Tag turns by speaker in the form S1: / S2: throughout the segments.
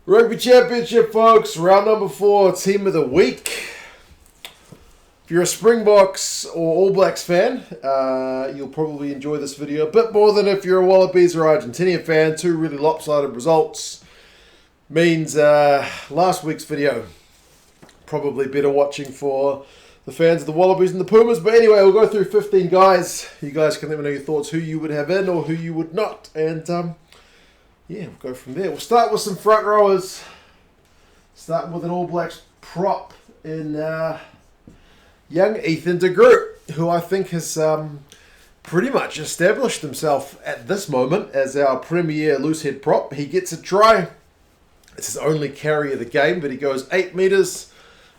S1: Rugby Championship, folks. Round number 4, Team of the Week. If you're a Springboks or All Blacks fan, you'll probably enjoy this video a bit more than if you're a Wallabies or Argentinian fan. Two really lopsided results. Means last week's video, probably better watching for the fans of the Wallabies and the Pumas. But anyway, we'll go through 15 guys. You guys can let me know your thoughts, who you would have in or who you would not. And yeah, we'll go from there. We'll start with some front rowers. Starting with an All Blacks prop in young Ethan de Groot, who I think has pretty much established himself at this moment as our premier loosehead prop. He gets a try. It's his only carry of the game, but he goes 8 metres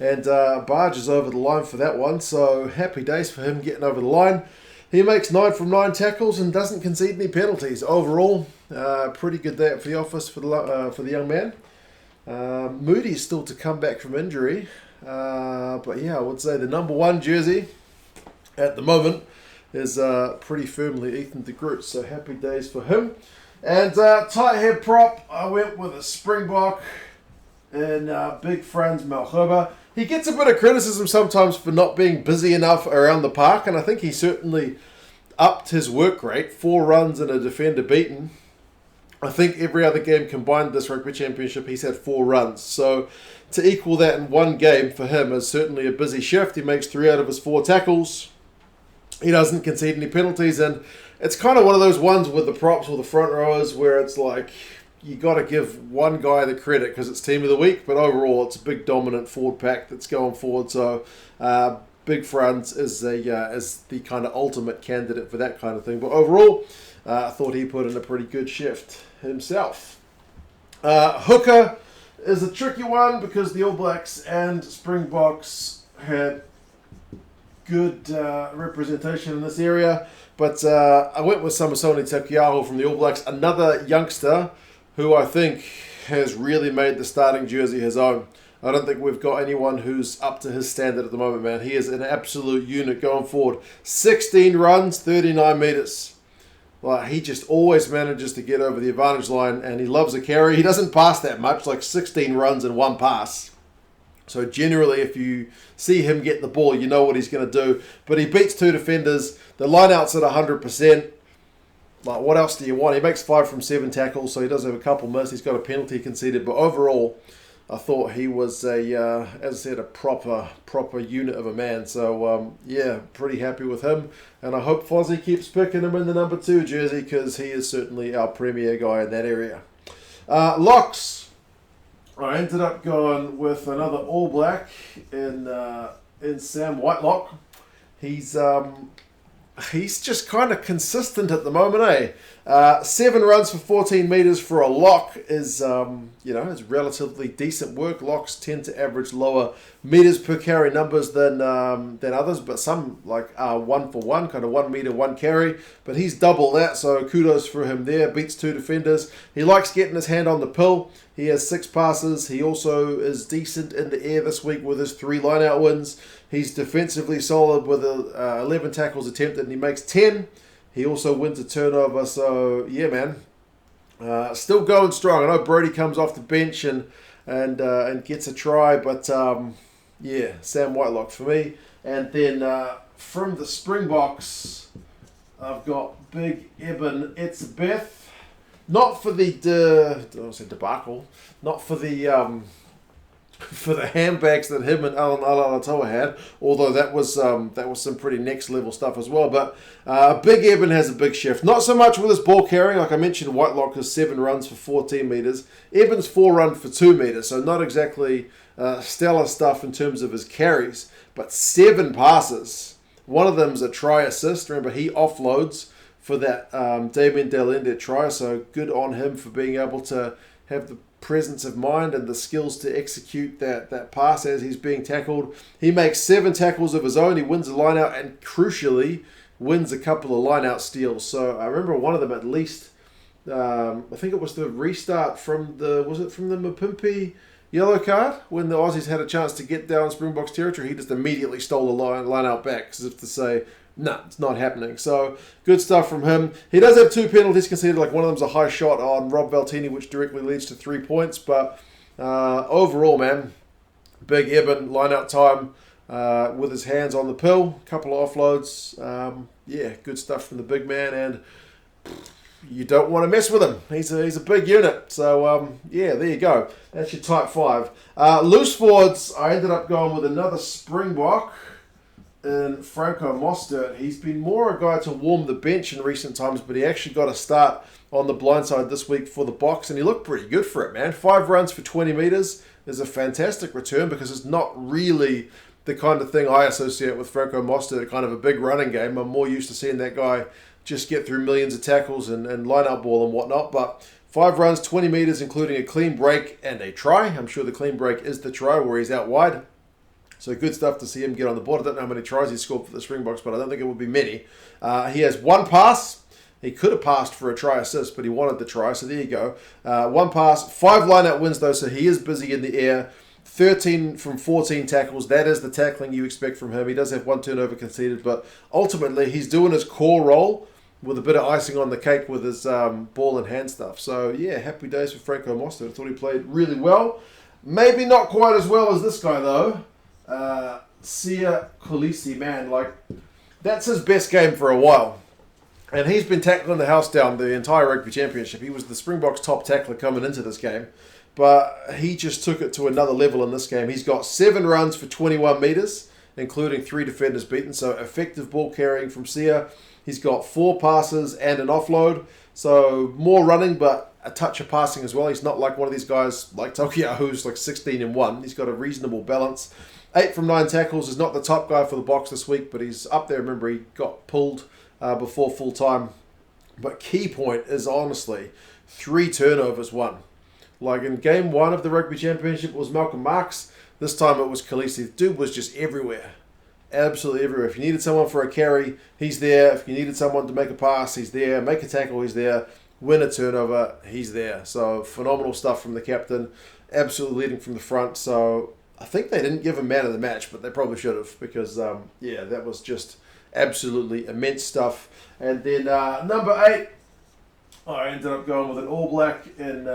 S1: and barges over the line for that one. So happy days for him getting over the line. He makes 9 from 9 tackles and doesn't concede any penalties. Overall, pretty good day for the office for the young man. Moody's still to come back from injury. But yeah, I would say the number 1 jersey at the moment is pretty firmly Ethan de Groot. So happy days for him. And tight head prop, I went with a Springbok and Big Franz Malherbe. He gets a bit of criticism sometimes for not being busy enough around the park, and I think he certainly upped his work rate. 4 runs and a defender beaten. I think every other game combined this Rugby Championship, he's had 4 runs. So to equal that in one game for him is certainly a busy shift. He makes 3 out of his 4 tackles. He doesn't concede any penalties, and it's kind of one of those ones with the props or the front rowers where it's like you got to give one guy the credit because it's Team of the Week, but overall it's a big dominant forward pack that's going forward. So Big Franz is the kind of ultimate candidate for that kind of thing. But overall, I thought he put in a pretty good shift himself. Hooker is a tricky one because the All Blacks and Springboks had good representation in this area. But I went with Samasoni Takiaho from the All Blacks, another youngster who I think has really made the starting jersey his own. I don't think we've got anyone who's up to his standard at the moment, man. He is an absolute unit going forward. 16 runs, 39 metres. Like, he just always manages to get over the advantage line, and he loves a carry. He doesn't pass that much, like 16 runs and 1 pass. So generally, if you see him get the ball, you know what he's going to do. But he beats 2 defenders. The line-out's at 100%. Like, what else do you want? He makes 5 from 7 tackles, so he does have a couple missed. He's got a penalty conceded. But overall, I thought he was, as I said, a proper unit of a man. So, yeah, pretty happy with him. And I hope Fozzie keeps picking him in the number 2 jersey because he is certainly our premier guy in that area. Locks. I ended up going with another All Black in Sam Whitelock. He's just kind of consistent at the moment, eh? 7 runs for 14 metres for a lock is, is relatively decent work. Locks tend to average lower metres per carry numbers than others, but some are 1 for 1, kind of 1 metre, 1 carry. But he's double that, so kudos for him there. Beats 2 defenders. He likes getting his hand on the pill. He has 6 passes. He also is decent in the air this week with his 3 line-out wins. He's defensively solid with 11 tackles attempted, and he makes 10. He also wins a turnover. So, yeah, man. Still going strong. I know Brody comes off the bench and gets a try, but, yeah, Sam Whitelock for me. And then from the Springboks, I've got Big Eben Etzebeth. Not for the debacle, not for the handbags that him and Alan Alatoa had, although that was some pretty next level stuff as well. But Big Eben has a big shift. Not so much with his ball carrying, like I mentioned. Whitelock has 7 runs for 14 metres. Eben's 4 runs for 2 metres, so not exactly stellar stuff in terms of his carries, but 7 passes. One of them's a try assist. Remember, he offloads for that Damien Delende try, so good on him for being able to have the presence of mind and the skills to execute that pass as he's being tackled. He makes 7 tackles of his own. He wins a line-out and, crucially, wins a couple of line-out steals. So I remember one of them at least, I think it was the restart from the Mapimpi yellow card when the Aussies had a chance to get down Springboks territory. He just immediately stole the line out back as if to say, No, it's not happening. So, good stuff from him. He does have 2 penalties conceded. Like, one of them's a high shot on Rob Valtini, which directly leads to 3 points. But overall, man, big Eben line-out time with his hands on the pill. Couple of offloads. Yeah, good stuff from the big man. And you don't want to mess with him. He's a big unit. So, yeah, there you go. That's your type 5. Loose forwards, I ended up going with another Springbok in Franco Mostert. He's been more a guy to warm the bench in recent times, but he actually got a start on the blind side this week for the Boks, and he looked pretty good for it, man. 5 runs for 20 metres is a fantastic return because it's not really the kind of thing I associate with Franco Mostert, kind of a big running game. I'm more used to seeing that guy just get through millions of tackles and line-out ball and whatnot, but 5 runs, 20 metres, including a clean break and a try. I'm sure the clean break is the try where he's out wide. So good stuff to see him get on the board. I don't know how many tries he scored for the Springboks, but I don't think it would be many. He has 1 pass. He could have passed for a try assist, but he wanted the try, so there you go. 1 pass, 5 line-out wins though, so he is busy in the air. 13 from 14 tackles. That is the tackling you expect from him. He does have 1 turnover conceded, but ultimately he's doing his core role with a bit of icing on the cake with his ball and hand stuff. So yeah, happy days for Franco Mostert. I thought he played really well. Maybe not quite as well as this guy though. Sia Kolisi, man, like, that's his best game for a while. And he's been tackling the house down the entire Rugby Championship. He was the Springboks' top tackler coming into this game. But he just took it to another level in this game. He's got 7 runs for 21 metres, including 3 defenders beaten. So effective ball carrying from Sia. He's got 4 passes and an offload. So more running, but a touch of passing as well. He's not like one of these guys like Tokyo who's like 16-1. He's got a reasonable balance. 8 from 9 tackles. Is not the top guy for the Boks this week, but he's up there. Remember, he got pulled before full time. But key point is honestly 3 turnovers won. Like in game 1 of the Rugby Championship, it was Malcolm Marx. This time it was Kolisi. The dude was just everywhere. Absolutely everywhere. If you needed someone for a carry, he's there. If you needed someone to make a pass, he's there. Make a tackle, he's there. Win a turnover, he's there. So phenomenal stuff from the captain. Absolutely leading from the front. So I think they didn't give him man of the match, but they probably should have because, yeah, that was just absolutely immense stuff. And then number 8, I ended up going with an All Black in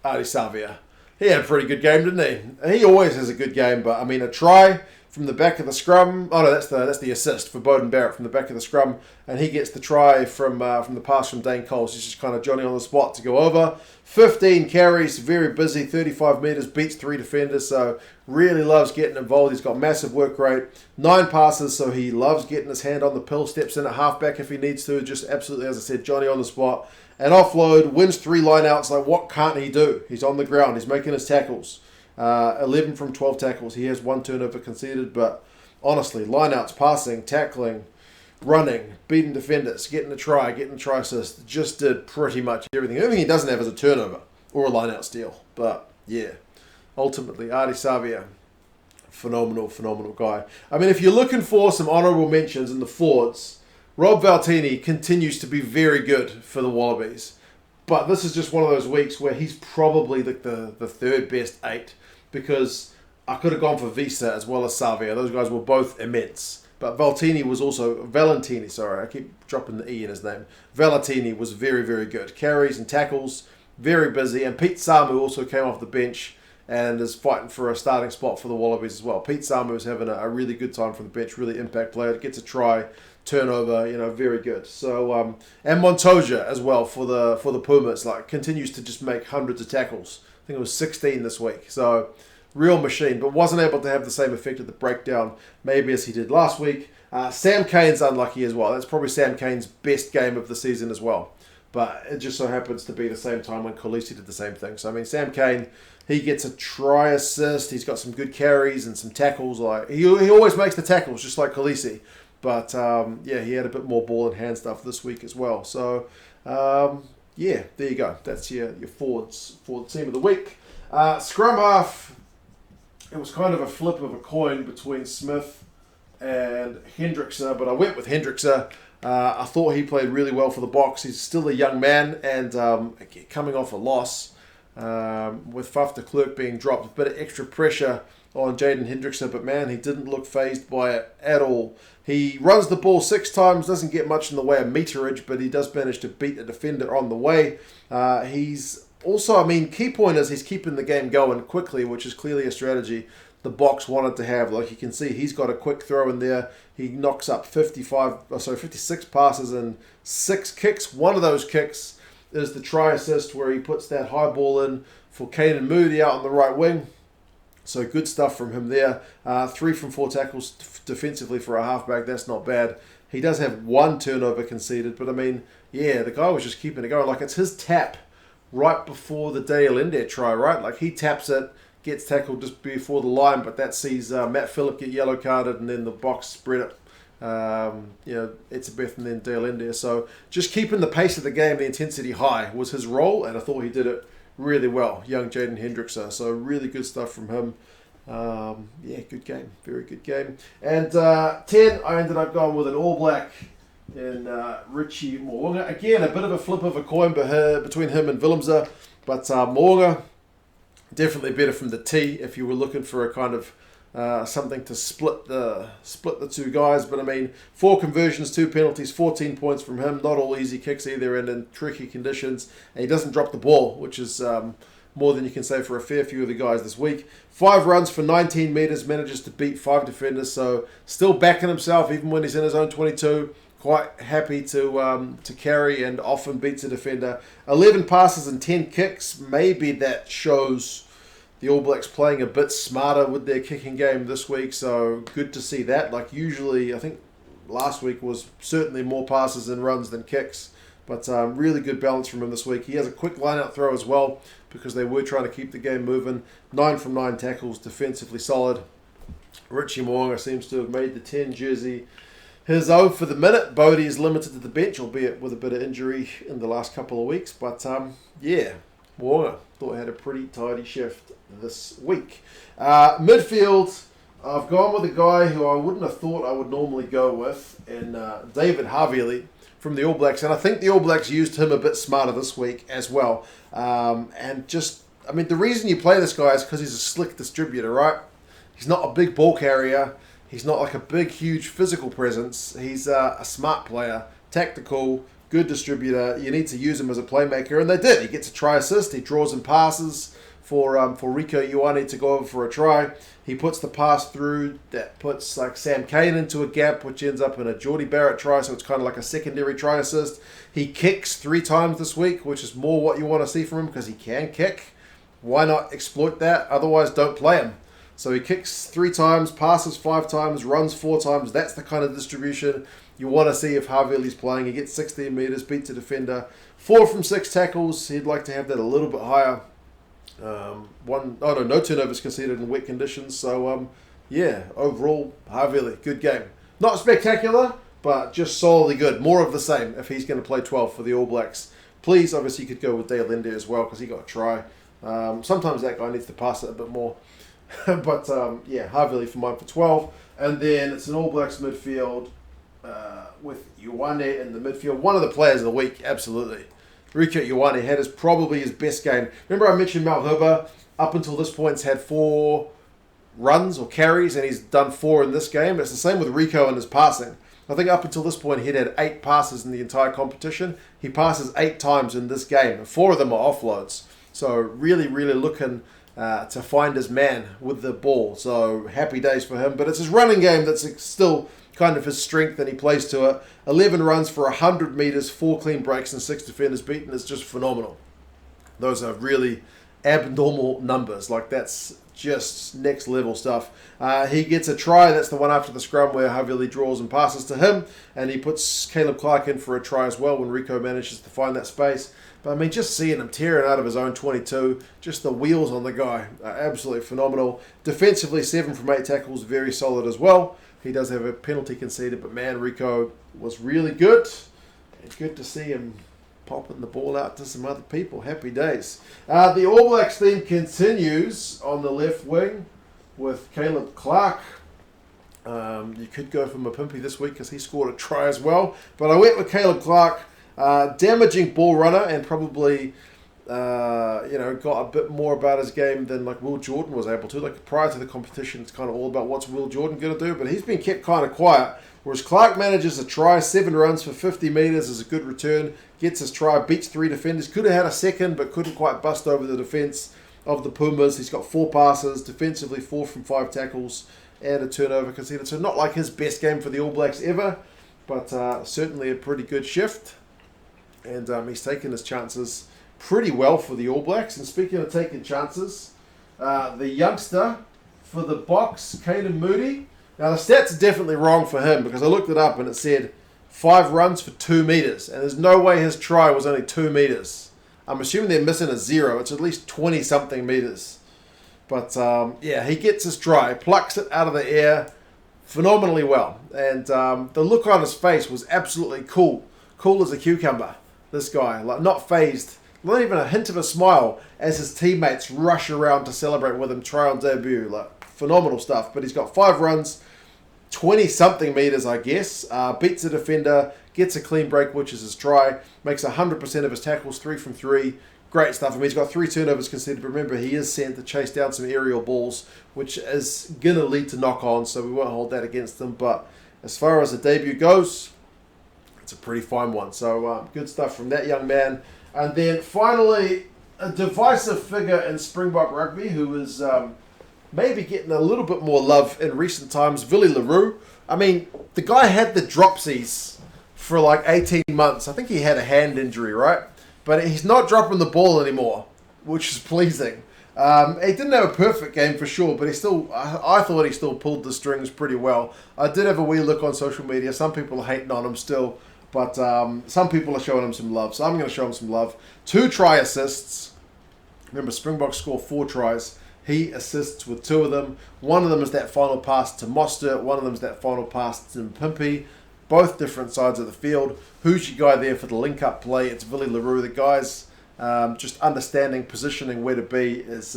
S1: Adi Savia. He had a pretty good game, didn't he? He always has a good game, but I mean, a try from the back of the scrum. Oh no, that's the assist for Bowden Barrett from the back of the scrum, and he gets the try from the pass from Dane Coles. He's just kind of Johnny on the spot to go over. 15 carries, very busy, 35 metres, beats 3 defenders, so really loves getting involved. He's got massive work rate. 9 passes, so he loves getting his hand on the pill, steps in at halfback if he needs to, just absolutely, as I said, Johnny on the spot. And offload, wins 3 lineouts. Like, what can't he do? He's on the ground, he's making his tackles. 11 from 12 tackles. He has 1 turnover conceded, but honestly, lineouts, passing, tackling, running, beating defenders, getting a try assist, just did pretty much everything. The only thing he doesn't have is a turnover or a lineout steal. But yeah, ultimately, Adi Savia, phenomenal guy. I mean, if you're looking for some honourable mentions in the forwards, Rob Valtini continues to be very good for the Wallabies. But this is just one of those weeks where he's probably the 3rd best 8, because I could have gone for Visa as well as Savia. Those guys were both immense. But Valentini, I keep dropping the E in his name. Valentini was very, very good. Carries and tackles, very busy. And Pete Samu also came off the bench and is fighting for a starting spot for the Wallabies as well. Pete Samu is having a really good time from the bench, really impact player. Gets a try, turnover, very good. So and Montoya as well for the Pumas, like, continues to just make hundreds of tackles. I think it was 16 this week. So real machine, but wasn't able to have the same effect at the breakdown maybe as he did last week. Sam Cane's unlucky as well. That's probably Sam Cane's best game of the season as well. But it just so happens to be the same time when Kolisi did the same thing. So I mean, Sam Cane, he gets a try assist. He's got some good carries and some tackles. Like he always makes the tackles, just like Kolisi. But yeah, he had a bit more ball and hand stuff this week as well. So yeah, there you go. That's your forwards for the team of the week. Scrum half. It was kind of a flip of a coin between Smith and Hendrickse, but I went with Hendrickse. I thought he played really well for the Boks. He's still a young man and coming off a loss. with Faf de Klerk being dropped. A bit of extra pressure on Jaden Hendrickson, but man, he didn't look phased by it at all. He runs the ball 6 times, doesn't get much in the way of meterage, but he does manage to beat a defender on the way. He's also, key point is he's keeping the game going quickly, which is clearly a strategy the Boks wanted to have. Like you can see, he's got a quick throw in there. He knocks up 56 passes and 6 kicks. One of those kicks is the try assist where he puts that high ball in for Kanan Moody out on the right wing. So good stuff from him there. 3 from 4 tackles defensively for a halfback. That's not bad. He does have 1 turnover conceded, but the guy was just keeping it going. Like it's his tap right before the Dale Ender try, right? Like he taps it, gets tackled just before the line, but that sees Matt Phillip get yellow carded, and then the Boks spread it. It's a Beth and then Dale Ender. So just keeping the pace of the game, the intensity high was his role, and I thought he did it really well, young Jaden Hendrickson. So really good stuff from him. Good game. Very good game. And 10, I ended up going with an All Black in Richie Mo'unga. Again, a bit of a flip of a coin between him and Willemse, but Mo'unga definitely better from the tee if you were looking for a kind of something to split the 2 guys. But 4 conversions, 2 penalties, 14 points from him. Not all easy kicks either, and in tricky conditions. And he doesn't drop the ball, which is more than you can say for a fair few of the guys this week. 5 runs for 19 metres, manages to beat 5 defenders. So still backing himself even when he's in his own 22. Quite happy to carry and often beats a defender. 11 passes and 10 kicks. Maybe that shows the All Blacks playing a bit smarter with their kicking game this week. So good to see that. Like usually, I think last week was certainly more passes and runs than kicks. But really good balance from him this week. He has a quick line-out throw as well because they were trying to keep the game moving. 9 from 9 tackles, defensively solid. Richie Mo'unga seems to have made the 10 jersey his own for the minute. Bodie is limited to the bench, albeit with a bit of injury in the last couple of weeks. But Mo'unga thought had a pretty tidy shift this week. Midfield, I've gone with a guy who I wouldn't have thought I would normally go with, in David Havili from the All Blacks. And I think the All Blacks used him a bit smarter this week as well. The reason you play this guy is because he's a slick distributor, right? He's not a big ball carrier. He's not like a big, huge physical presence. He's a smart player, tactical, good distributor. You need to use him as a playmaker, and they did. He gets a try assist. He draws and passes for Rieko Ioane to go over for a try. He puts the pass through that puts like Sam Cane into a gap, which ends up in a Geordie Barrett try, so it's kind of like a secondary try assist. He kicks 3 times this week, which is more what you want to see from him because he can kick. Why not exploit that? Otherwise, don't play him. So he kicks 3 times, passes 5 times, runs 4 times. That's the kind of distribution you want to see if Havili's playing. He gets 16 metres, beats a defender. 4 from 6 tackles. He'd like to have that a little bit higher. No turnovers conceded in wet conditions. So, overall, Havili, good game. Not spectacular, but just solidly good. More of the same if he's going to play 12 for the All Blacks. Please, obviously, you could go with Dale Ender as well because he got a try. Sometimes that guy needs to pass it a bit more. But Havili for mine for 12. And then it's an All Blacks midfield with Ioane in the midfield. One of the players of the week, absolutely. Rieko Ioane had probably his best game. Remember I mentioned Malherbe up until this point has had 4 runs or carries, and he's done 4 in this game. It's the same with Rieko and his passing. I think up until this point he'd had 8 passes in the entire competition. He passes 8 times in this game, and 4 of them are offloads. So really, really looking to find his man with the ball. So happy days for him. But it's his running game that's still kind of his strength, and he plays to it. 11 runs for 100 metres, 4 clean breaks and 6 defenders beaten is just phenomenal. Those are really abnormal numbers. Like that's just next level stuff. He gets a try. That's the one after the scrum where Havili draws and passes to him, and he puts Caleb Clark in for a try as well when Rieko manages to find that space. But just seeing him tearing out of his own 22, just the wheels on the guy are absolutely phenomenal. Defensively, 7 from 8 tackles, very solid as well. He does have a penalty conceded, but man, Rieko was really good. It's good to see him popping the ball out to some other people. Happy days. The All Blacks then continues on the left wing with Caleb Clark. You could go for Mapimpi this week because he scored a try as well. But I went with Caleb Clark. Damaging ball runner and probably got a bit more about his game than like Will Jordan was able to. Like prior to the competition, it's kind of all about what's Will Jordan going to do, but he's been kept kind of quiet. Whereas Clark manages a try, 7 runs for 50 metres is a good return, gets his try, beats 3 defenders, could have had a second, but couldn't quite bust over the defence of the Pumas. He's got 4 passes, defensively 4 from 5 tackles, and a turnover conceded. So not like his best game for the All Blacks ever, but certainly a pretty good shift. And he's taken his chances pretty well for the All Blacks. And speaking of taking chances, the youngster for the Boks, Caden Moody. Now the stats are definitely wrong for him because I looked it up and it said 5 runs for 2 metres. And there's no way his try was only 2 metres. I'm assuming they're missing a 0. It's at least 20-something metres. But he gets his try, plucks it out of the air phenomenally well. And the look on his face was absolutely cool. Cool as a cucumber, this guy. Like not phased. Not even a hint of a smile as his teammates rush around to celebrate with him. Try on debut. Like phenomenal stuff. But he's got 5 runs, 20-something metres, I guess. Beats a defender, gets a clean break, which is his try. Makes 100% of his tackles, 3 from 3. Great stuff. I mean, he's got 3 turnovers conceded. But remember, he is sent to chase down some aerial balls, which is going to lead to knock-ons. So we won't hold that against him. But as far as the debut goes, it's a pretty fine one. So good stuff from that young man. And then finally, a divisive figure in Springbok rugby who is maybe getting a little bit more love in recent times, Willie le Roux. I mean, the guy had the dropsies for like 18 months. I think he had a hand injury, right? But he's not dropping the ball anymore, which is pleasing. He didn't have a perfect game for sure, but I thought he still pulled the strings pretty well. I did have a wee look on social media. Some people are hating on him still. But some people are showing him some love, so I'm going to show him some love. 2 try assists. Remember, Springboks score 4 tries. He assists with 2 of them. One of them is that final pass to Mostert. One of them is that final pass to Mpimpi. Both different sides of the field. Who's your guy there for the link-up play? It's Willie le Roux. The guy's just understanding, positioning where to be is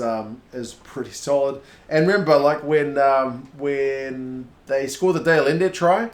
S1: pretty solid. And remember, like when they score the Dale Ende try,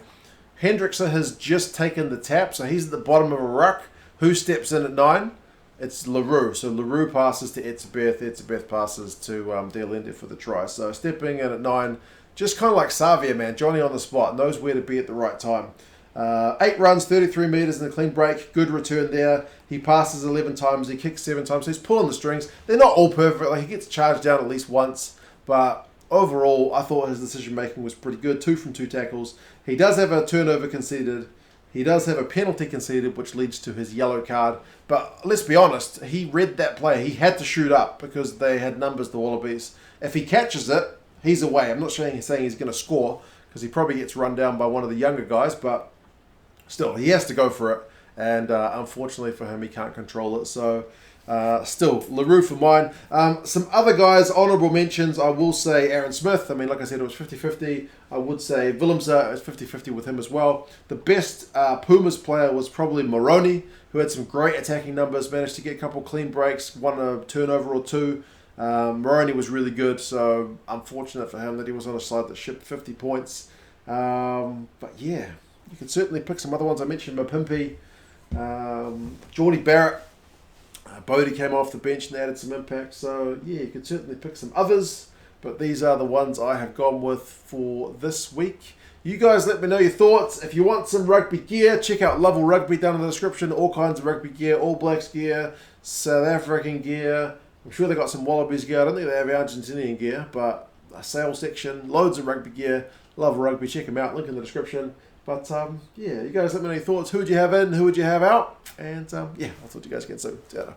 S1: Hendrickson has just taken the tap, so he's at the bottom of a ruck. Who steps in at 9? It's le Roux. So le Roux passes to Etzebeth. Etzebeth passes to Dale Ende for the try. So stepping in at 9, just kind of like Savia, man. Johnny on the spot, knows where to be at the right time. 8 runs, 33 metres and a clean break. Good return there. He passes 11 times. He kicks 7 times. So he's pulling the strings. They're not all perfect. Like he gets charged down at least once. But overall, I thought his decision-making was pretty good. 2 from 2 tackles. He does have a turnover conceded. He does have a penalty conceded, which leads to his yellow card. But let's be honest, he read that play. He had to shoot up because they had numbers, the Wallabies. If he catches it, he's away. I'm not saying he's going to score because he probably gets run down by one of the younger guys, but still, he has to go for it. And unfortunately for him, he can't control it. So still, le Roux for mine. Some other guys, honourable mentions, I will say Aaron Smith. I mean, like I said, it was 50-50. I would say Willemse is 50-50 with him as well. The best Pumas player was probably Moroni, who had some great attacking numbers, managed to get a couple clean breaks, won a turnover or 2. Moroni was really good, so unfortunate for him that he was on a side that shipped 50 points. But yeah, you can certainly pick some other ones. I mentioned Mpimpi, Geordie Barrett. Bodie came off the bench and added some impact. So, yeah, you could certainly pick some others. But these are the ones I have gone with for this week. You guys let me know your thoughts. If you want some rugby gear, check out Lovell Rugby down in the description. All kinds of rugby gear, All Blacks gear, South African gear. I'm sure they got some Wallabies gear. I don't think they have Argentinian gear, but a sales section, loads of rugby gear. Lovell Rugby, check them out. Link in the description. But, yeah, you guys let me know your thoughts. Who would you have in? Who would you have out? And, yeah, I'll talk to you guys again soon. Ta-ra.